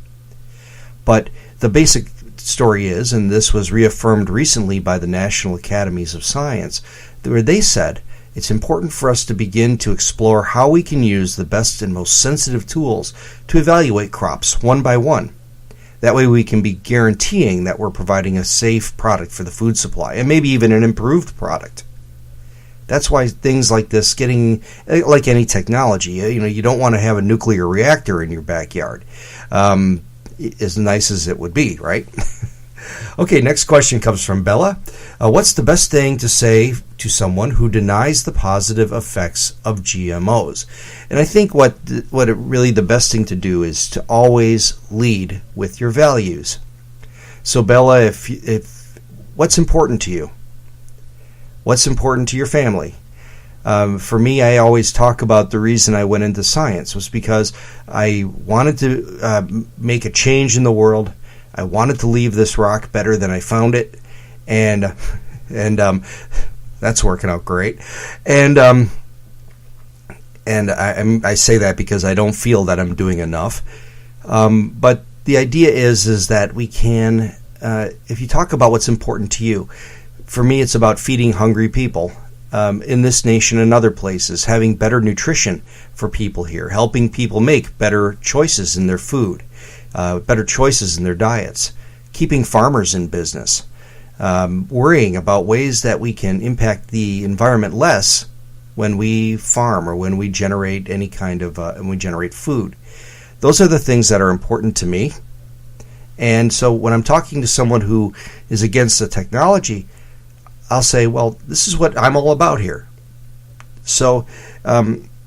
[SPEAKER 9] But the basic story is, and this was reaffirmed recently by the National Academies of Science, where they said, it's important for us to begin to explore how we can use the best and most sensitive tools to evaluate crops one by one. That way we can be guaranteeing that we're providing a safe product for the food supply, and maybe even an improved product. That's why things like this, getting like any technology, you don't want to have a nuclear reactor in your backyard, as nice as it would be, right? Okay, next question comes from Bella. What's the best thing to say to someone who denies the positive effects of GMOs? And I think really the best thing to do is to always lead with your values. So Bella, if what's important to you? What's important to your family? For me, I always talk about the reason I went into science was because I wanted to make a change in the world. I wanted to leave this rock better than I found it, and that's working out great. And I say that because I don't feel that I'm doing enough. But the idea is that we can, if you talk about what's important to you, for me, it's about feeding hungry people in this nation and other places, having better nutrition for people here, helping people make better choices in their food. Better choices in their diets, keeping farmers in business, worrying about ways that we can impact the environment less when we farm or when we generate any kind of and we generate food. Those are the things that are important to me. And so when I'm talking to someone who is against the technology, I'll say, well, this is what I'm all about here. So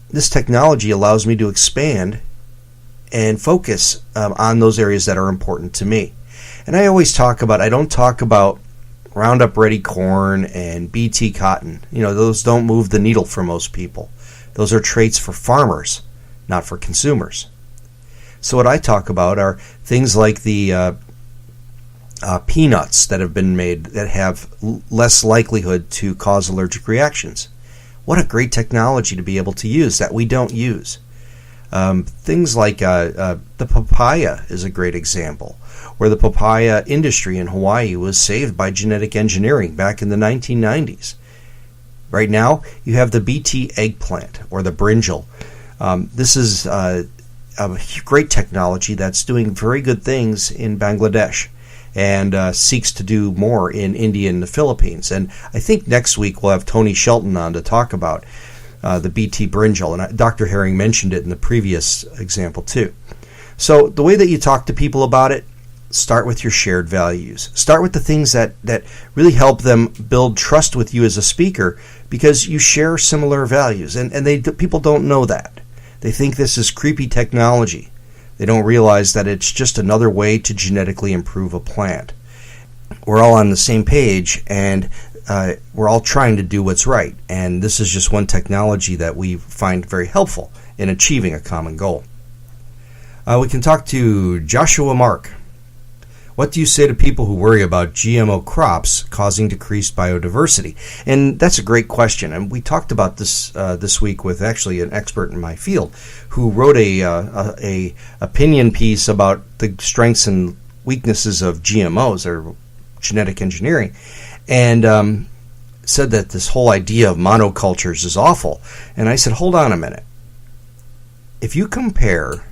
[SPEAKER 9] this technology allows me to expand and focus on those areas that are important to me. And I always I don't talk about Roundup Ready corn and BT cotton. Those don't move the needle for most people. Those are traits for farmers, not for consumers. So what I talk about are things like the peanuts that have been made that have less likelihood to cause allergic reactions. What a great technology to be able to use that we don't use. Things like the papaya is a great example, where the papaya industry in Hawaii was saved by genetic engineering back in the 1990s. Right now, you have the BT eggplant, or the brinjal. This is a great technology that's doing very good things in Bangladesh and seeks to do more in India and the Philippines. And I think next week we'll have Tony Shelton on to talk about the BT brinjal, and Dr. Herring mentioned it in the previous example too. So the way that you talk to people about it, start with your shared values. Start with the things that really help them build trust with you as a speaker, because you share similar values, and people don't know that. They think this is creepy technology. They don't realize that it's just another way to genetically improve a plant. We're all on the same page, and we're all trying to do what's right, and this is just one technology that we find very helpful in achieving a common goal. We can talk to Joshua Mark. What do you say to people who worry about GMO crops causing decreased biodiversity? And that's a great question. And we talked about this this week with actually an expert in my field who wrote a opinion piece about the strengths and weaknesses of GMOs, or genetic engineering, and said that this whole idea of monocultures is awful. And I said, hold on a minute. If you compare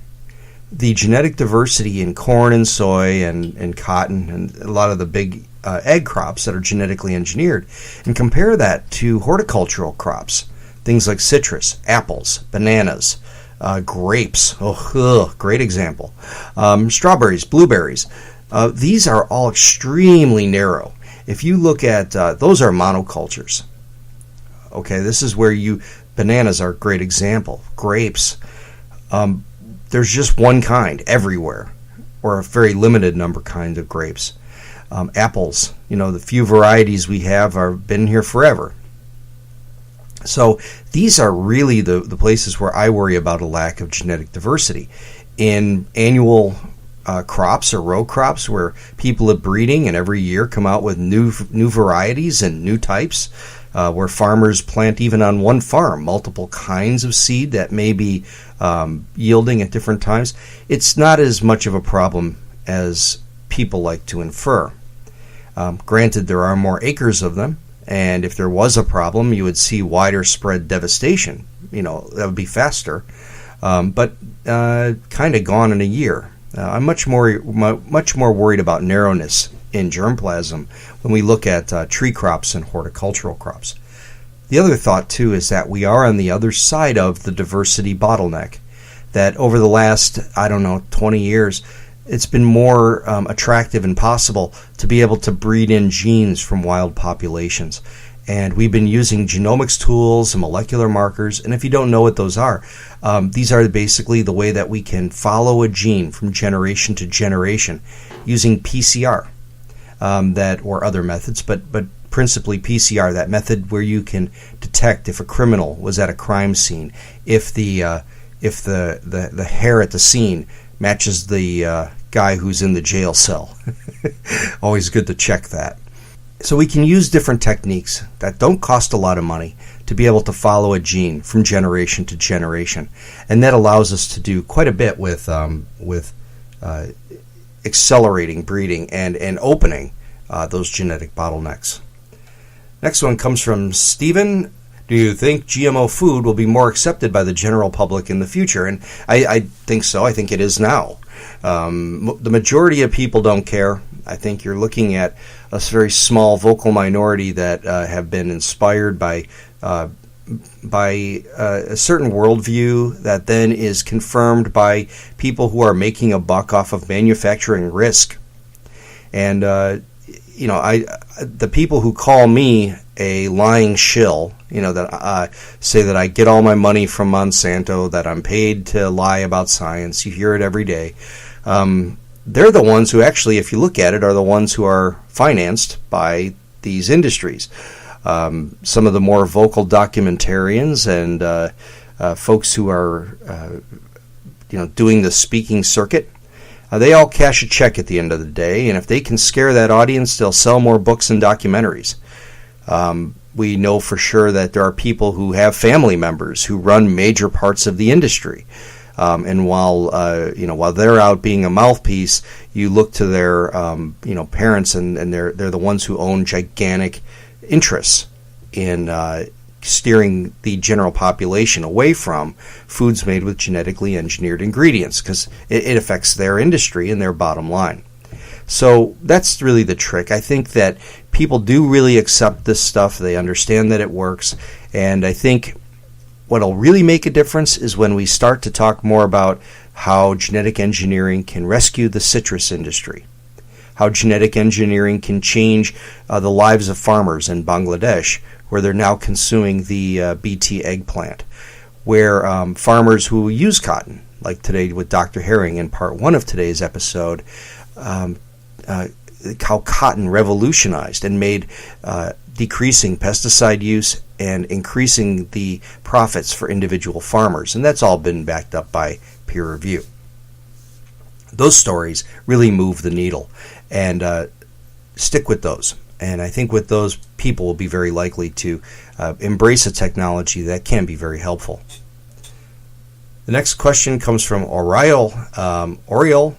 [SPEAKER 9] the genetic diversity in corn and soy and cotton and a lot of the big egg crops that are genetically engineered, and compare that to horticultural crops, things like citrus, apples, bananas, grapes, great example, strawberries, blueberries, these are all extremely narrow. If you look at, those are monocultures. Okay, this is where bananas are a great example, grapes, there's just one kind everywhere, or a very limited number of kinds of grapes. Apples, the few varieties we have have been here forever. So these are really the places where I worry about a lack of genetic diversity. In annual crops or row crops where people are breeding and every year come out with new varieties and new types, where farmers plant even on one farm multiple kinds of seed that may be yielding at different times, it's not as much of a problem as people like to infer. Granted, there are more acres of them, and if there was a problem, you would see wider spread devastation. That would be faster, but kind of gone in a year. I'm much more worried about narrowness in germplasm when we look at tree crops and horticultural crops. The other thought, too, is that we are on the other side of the diversity bottleneck, that over the last, 20 years, it's been more attractive and possible to be able to breed in genes from wild populations. And we've been using genomics tools and molecular markers, and if you don't know what those are, these are basically the way that we can follow a gene from generation to generation using PCR, or other methods, but principally PCR, that method where you can detect if a criminal was at a crime scene, if the hair at the scene matches the guy who's in the jail cell. Always good to check that. So we can use different techniques that don't cost a lot of money to be able to follow a gene from generation to generation, and that allows us to do quite a bit with accelerating breeding and opening those genetic bottlenecks. Next one comes from Stephen. Do you think GMO food will be more accepted by the general public in the future? And I think so. I think it is now. The majority of people don't care. I think you're looking at a very small vocal minority that have been inspired by a certain worldview that then is confirmed by people who are making a buck off of manufacturing risk. And the people who call me a lying shill, that say that I get all my money from Monsanto, that I'm paid to lie about science, you hear it every day. They're the ones who actually, if you look at it, are the ones who are financed by these industries. Some of the more vocal documentarians and folks who are, doing the speaking circuit, they all cash a check at the end of the day, and if they can scare that audience, they'll sell more books and documentaries. We know for sure that there are people who have family members who run major parts of the industry, and while they're out being a mouthpiece, you look to their parents, and they're the ones who own gigantic interests in steering the general population away from foods made with genetically engineered ingredients, because it affects their industry and their bottom line. So that's really the trick. I think that people do really accept this stuff. They understand that it works. And I think what'll really make a difference is when we start to talk more about how genetic engineering can rescue the citrus industry, how genetic engineering can change the lives of farmers in Bangladesh, where they're now consuming the BT eggplant, where farmers who use cotton, like today with Dr. Herring in part 1 of today's episode, how cotton revolutionized and made decreasing pesticide use and increasing the profits for individual farmers. And that's all been backed up by peer review. Those stories really move the needle, and stick with those. And I think with those, people will be very likely to embrace a technology that can be very helpful. The next question comes from Oriole. Oriole,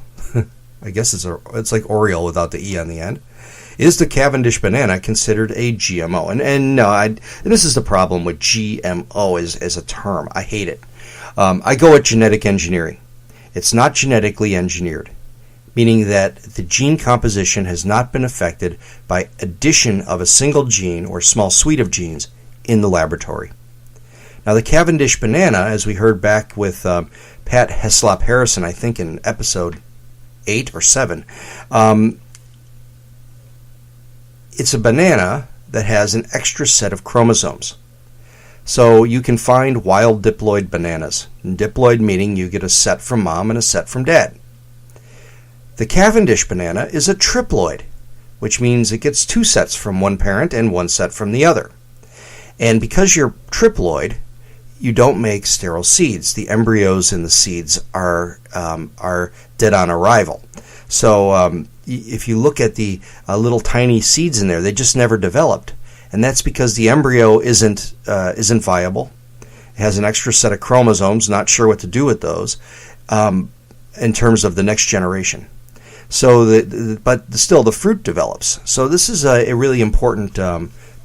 [SPEAKER 9] I guess it's like Oriole without the E on the end. Is the Cavendish banana considered a GMO? And no, and this is the problem with GMO as a term. I hate it. I go with genetic engineering. It's not genetically engineered, meaning that the gene composition has not been affected by addition of a single gene or small suite of genes in the laboratory. Now, the Cavendish banana, as we heard back with Pat Heslop Harrison, I think in episode 8 or 7, it's a banana that has an extra set of chromosomes. So you can find wild diploid bananas. Diploid meaning you get a set from mom and a set from dad. The Cavendish banana is a triploid, which means it gets 2 sets from one parent and 1 set from the other. And because you're triploid, you don't make sterile seeds. The embryos in the seeds are dead on arrival. So if you look at the little tiny seeds in there, they just never developed. And that's because the embryo isn't viable. It has an extra set of chromosomes, not sure what to do with those in terms of the next generation. So, but still the fruit develops. So this is a really important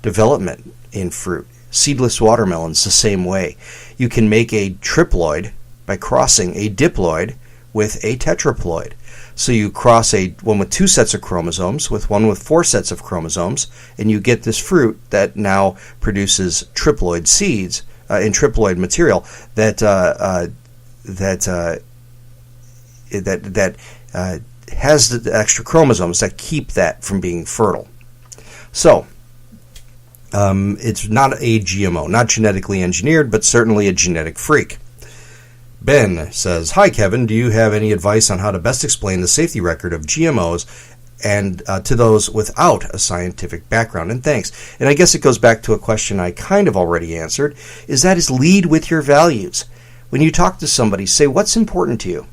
[SPEAKER 9] development in fruit. Seedless watermelons the same way. You can make a triploid by crossing a diploid with a tetraploid. So you cross one with 2 sets of chromosomes with one with 4 sets of chromosomes, and you get this fruit that now produces triploid seeds in triploid material that has the extra chromosomes that keep that from being fertile. So it's not a GMO, not genetically engineered, but certainly a genetic freak. Ben says, "Hi Kevin, do you have any advice on how to best explain the safety record of GMOs and to those without a scientific background?" And thanks. And I guess it goes back to a question I kind of already answered, is lead with your values. When you talk to somebody, say, what's important to you?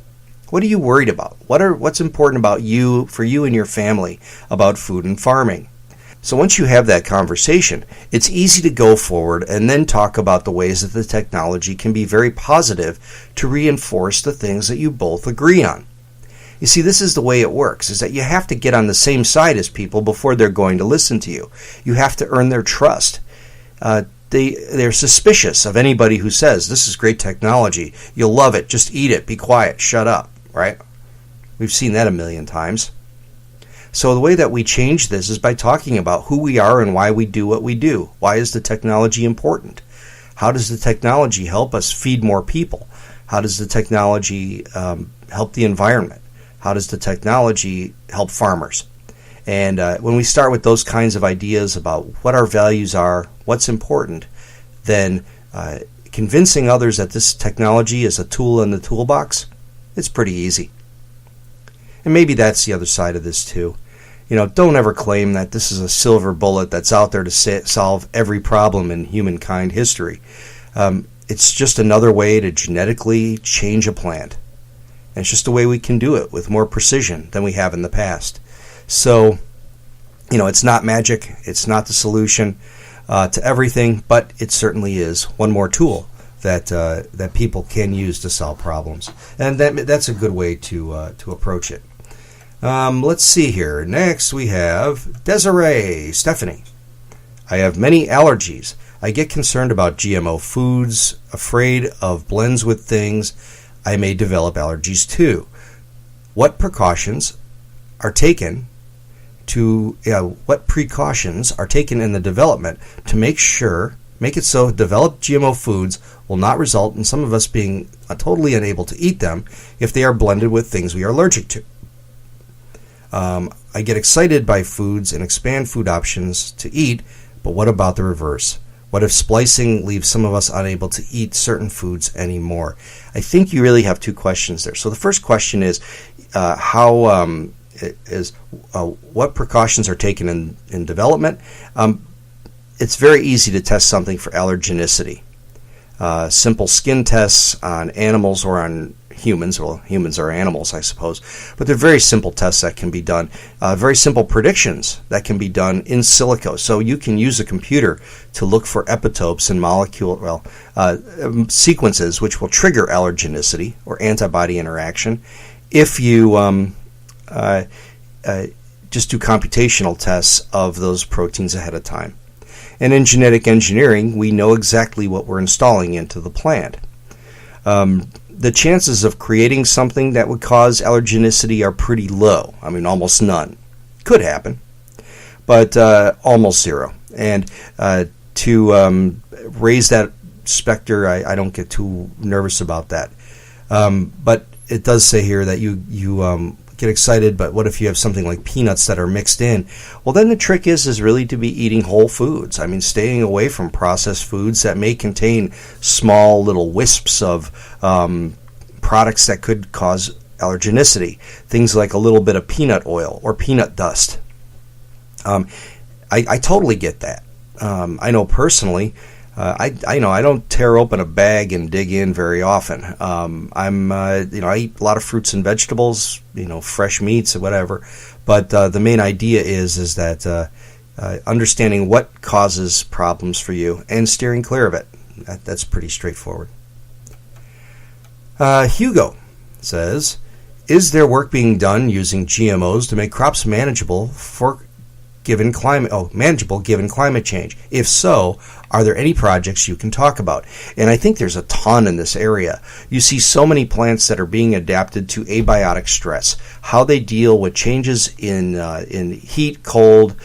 [SPEAKER 9] What are you worried about? What's important about you, for you and your family, about food and farming? So once you have that conversation, it's easy to go forward and then talk about the ways that the technology can be very positive to reinforce the things that you both agree on. You see, this is the way it works, is that you have to get on the same side as people before they're going to listen to you. You have to earn their trust. They're suspicious of anybody who says, this is great technology, you'll love it, just eat it, be quiet, shut up, right? We've seen that a million times. So the way that we change this is by talking about who we are and why we do what we do. Why is the technology important? How does the technology help us feed more people? How does the technology help the environment? How does the technology help farmers? And when we start with those kinds of ideas about what our values are, what's important, then convincing others that this technology is a tool in the toolbox, it's pretty easy. And maybe that's the other side of this too. Don't ever claim that this is a silver bullet that's out there to solve every problem in humankind history. It's just another way to genetically change a plant. And it's just a way we can do it with more precision than we have in the past. So, it's not magic. It's not the solution to everything, but it certainly is one more tool that people can use to solve problems. And that's a good way to approach it. Let's see here. Next we have Desiree Stephanie. I have many allergies. I get concerned about GMO foods, afraid of blends with things. I may develop allergies too. What precautions are taken in the development to make it so developed GMO foods will not result in some of us being totally unable to eat them if they are blended with things we are allergic to? I get excited by foods and expand food options to eat, but what about the reverse? What if splicing leaves some of us unable to eat certain foods anymore? I think you really have 2 questions there. So the first question is what precautions are taken in development? It's very easy to test something for allergenicity. Simple skin tests on animals or on humans. Well, humans are animals, I suppose. But they're very simple tests that can be done, very simple predictions that can be done in silico. So you can use a computer to look for epitopes and sequences which will trigger allergenicity or antibody interaction if you just do computational tests of those proteins ahead of time. And in genetic engineering, we know exactly what we're installing into the plant. The chances of creating something that would cause allergenicity are pretty low. I mean, almost none. Could happen, but almost zero. And to raise that specter, I don't get too nervous about that. But it does say here that you get excited, but what if you have something like peanuts that are mixed in? Well, then the trick is really to be eating whole foods. I mean, staying away from processed foods that may contain small little wisps of products that could cause allergenicity. Things like a little bit of peanut oil or peanut dust. I totally get that. I know personally, I don't tear open a bag and dig in very often. I eat a lot of fruits and vegetables, fresh meats or whatever. But the main idea is that understanding what causes problems for you and steering clear of it. That's pretty straightforward. Hugo says, is there work being done using GMOs to make crops manageable given climate change? If so, are there any projects you can talk about? And I think there's a ton in this area. You see so many plants that are being adapted to abiotic stress, how they deal with changes in heat, cold,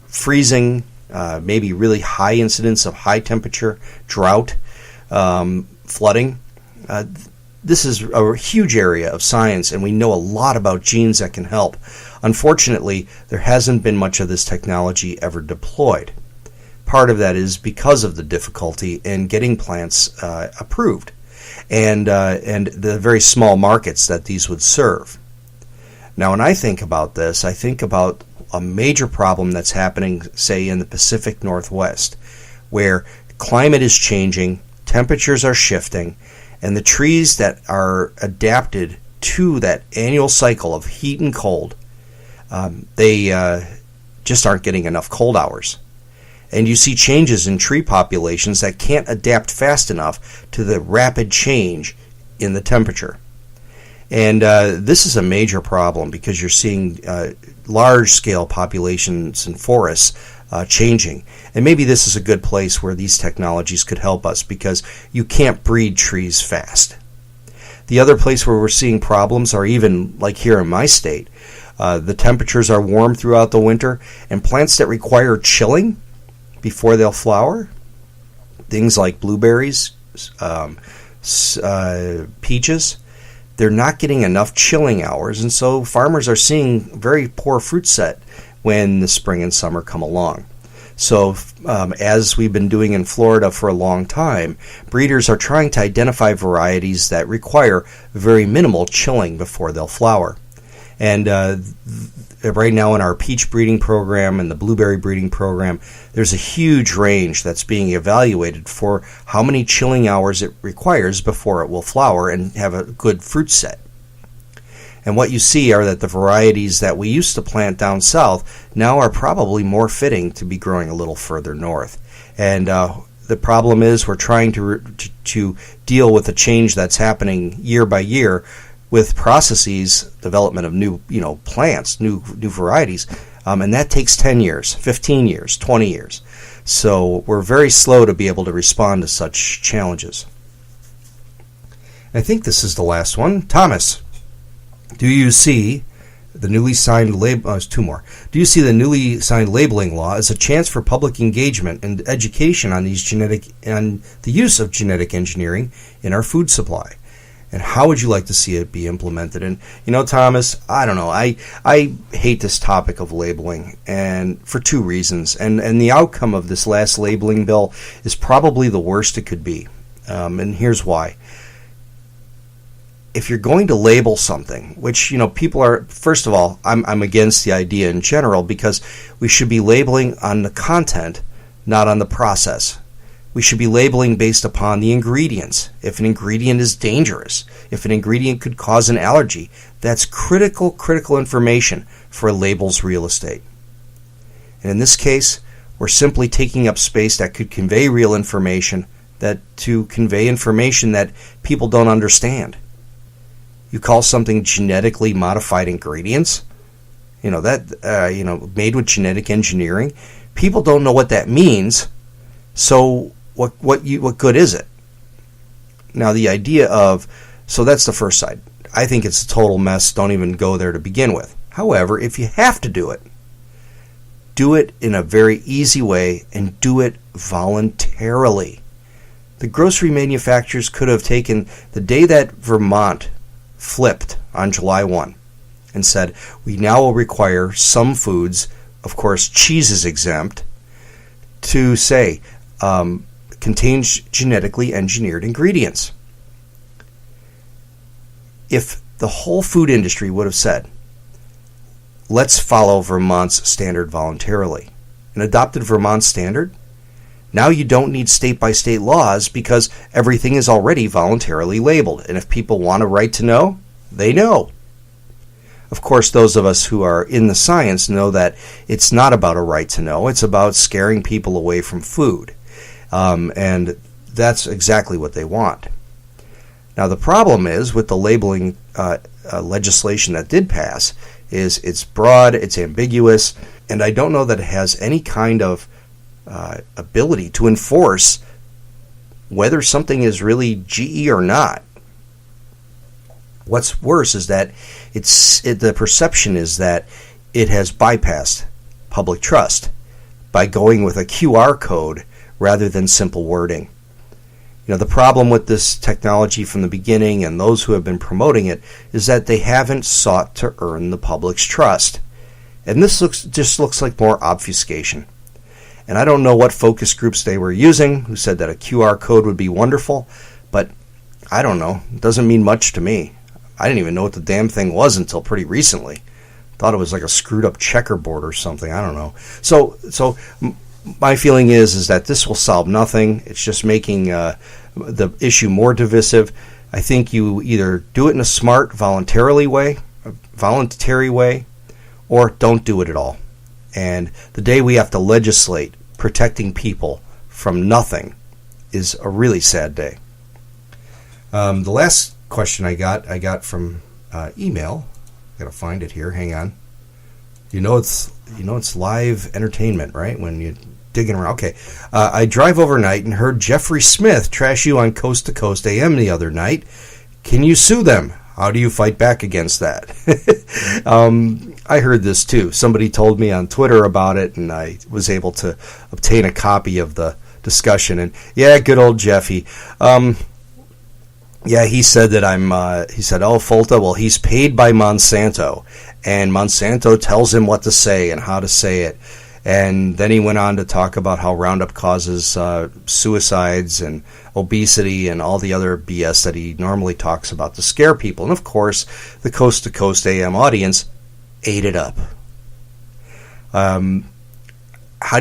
[SPEAKER 9] freezing, maybe really high incidence of high temperature, drought, flooding. This is a huge area of science, and we know a lot about genes that can help. Unfortunately, there hasn't been much of this technology ever deployed. Part of that is because of the difficulty in getting plants approved and the very small markets that these would serve. Now, when I think about this, I think about a major problem that's happening, say, in the Pacific Northwest, where climate is changing, temperatures are shifting, and the trees that are adapted to that annual cycle of heat and cold, they just aren't getting enough cold hours. And you see changes in tree populations that can't adapt fast enough to the rapid change in the temperature. And this is a major problem because you're seeing large-scale populations in forests changing. And maybe this is a good place where these technologies could help us because you can't breed trees fast. The other place where we're seeing problems are even like here in my state. The temperatures are warm throughout the winter, and plants that require chilling before they'll flower, things like blueberries, peaches, they're not getting enough chilling hours, and so farmers are seeing very poor fruit set when the spring and summer come along. So as we've been doing in Florida for a long time, breeders are trying to identify varieties that require very minimal chilling before they'll flower. And right now in our peach breeding program and the blueberry breeding program, there's a huge range that's being evaluated for how many chilling hours it requires before it will flower and have a good fruit set. And what you see are that the varieties that we used to plant down south now are probably more fitting to be growing a little further north. And the problem is we're trying to deal with the change that's happening year by year with processes, development of new plants, new varieties, and that takes 10 years, 15 years, 20 years. So we're very slow to be able to respond to such challenges. I think this is the last one. Thomas, do you see the newly signed two more. Do you see the newly signed labeling law as a chance for public engagement and education on the use of genetic engineering in our food supply? And how would you like to see it be implemented? And, Thomas, I don't know. I hate this topic of labeling, and for two reasons. And the outcome of this last labeling bill is probably the worst it could be. And here's why. If you're going to label something, which, people are, first of all, I'm against the idea in general because we should be labeling on the content, not on the process. We should be labeling based upon the ingredients. If an ingredient is dangerous, if an ingredient could cause an allergy, that's critical information for a label's real estate. And in this case, we're simply taking up space that could convey real information, to convey information that people don't understand. You call something genetically modified ingredients, made with genetic engineering. People don't know what that means. So what good is it? Now the idea of, so that's the first side. I think it's a total mess. Don't even go there to begin with. However, if you have to do it in a very easy way and do it voluntarily. The grocery manufacturers could have taken the day that Vermont flipped on July 1 and said, we now will require some foods, of course cheese is exempt, to say contains genetically engineered ingredients. If the whole food industry would have said, let's follow Vermont's standard voluntarily, and adopted Vermont's standard, now you don't need state-by-state laws because everything is already voluntarily labeled. And if people want a right to know, they know. Of course, those of us who are in the science know that it's not about a right to know. It's about scaring people away from food. And that's exactly what they want. Now, the problem is with the labeling legislation that did pass is it's broad, it's ambiguous, and I don't know that it has any kind of ability to enforce whether something is really GE or not. What's worse is that the perception is that it has bypassed public trust by going with a QR code rather than simple wording. The problem with this technology from the beginning and those who have been promoting it is that they haven't sought to earn the public's trust. And this just looks like more obfuscation. And I don't know what focus groups they were using who said that a QR code would be wonderful, but I don't know. It doesn't mean much to me. I didn't even know what the damn thing was until pretty recently. Thought it was like a screwed up checkerboard or something. I don't know. So my feeling is that this will solve nothing. It's just making the issue more divisive. I think you either do it in a smart, voluntary way, or don't do it at all. And the day we have to legislate protecting people from nothing is a really sad day. The last question I got from email. I gotta find it here. Hang on. It's live entertainment, right? When you digging around. Okay. I drive overnight and heard Jeffrey Smith trash you on Coast to Coast AM the other night. Can you sue them? How do you fight back against that? I heard this too. Somebody told me on Twitter about it, and I was able to obtain a copy of the discussion. And yeah, good old Jeffy. He said that he said, oh, Folta, well, he's paid by Monsanto, and Monsanto tells him what to say and how to say it. And then he went on to talk about how Roundup causes suicides and obesity and all the other BS that he normally talks about to scare people. And of course, the Coast to Coast AM audience ate it up. How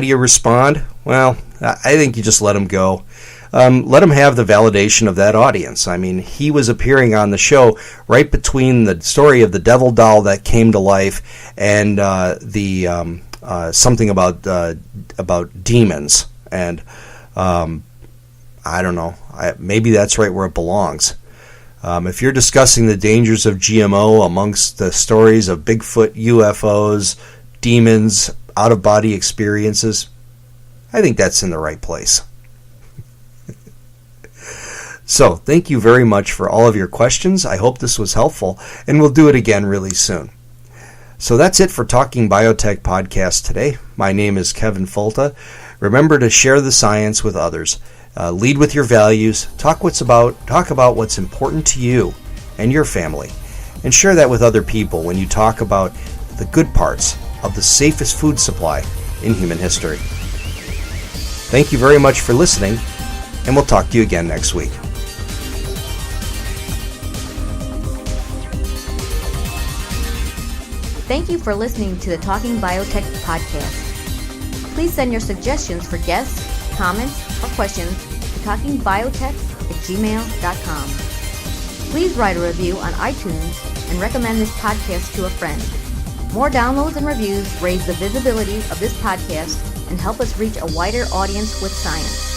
[SPEAKER 9] do you respond? Well, I think you just let him go. Let him have the validation of that audience. I mean, he was appearing on the show right between the story of the devil doll that came to life and the something about demons. And I don't know. Maybe that's right where it belongs. If you're discussing the dangers of GMO amongst the stories of Bigfoot, UFOs, demons, out-of-body experiences, I think that's in the right place. So, thank you very much for all of your questions. I hope this was helpful, and we'll do it again really soon. So that's it for Talking Biotech Podcast today. My name is Kavin Folta. Remember to share the science with others. Lead with your values. Talk about what's important to you and your family, and share that with other people when you talk about the good parts of the safest food supply in human history. Thank you very much for listening, and we'll talk to you again next week.
[SPEAKER 4] Thank you for listening to the Talking Biotech Podcast. Please send your suggestions for guests, comments or questions to talkingbiotech@gmail.com. Please write a review on iTunes and recommend this podcast to a friend. More downloads and reviews raise the visibility of this podcast and help us reach a wider audience with science.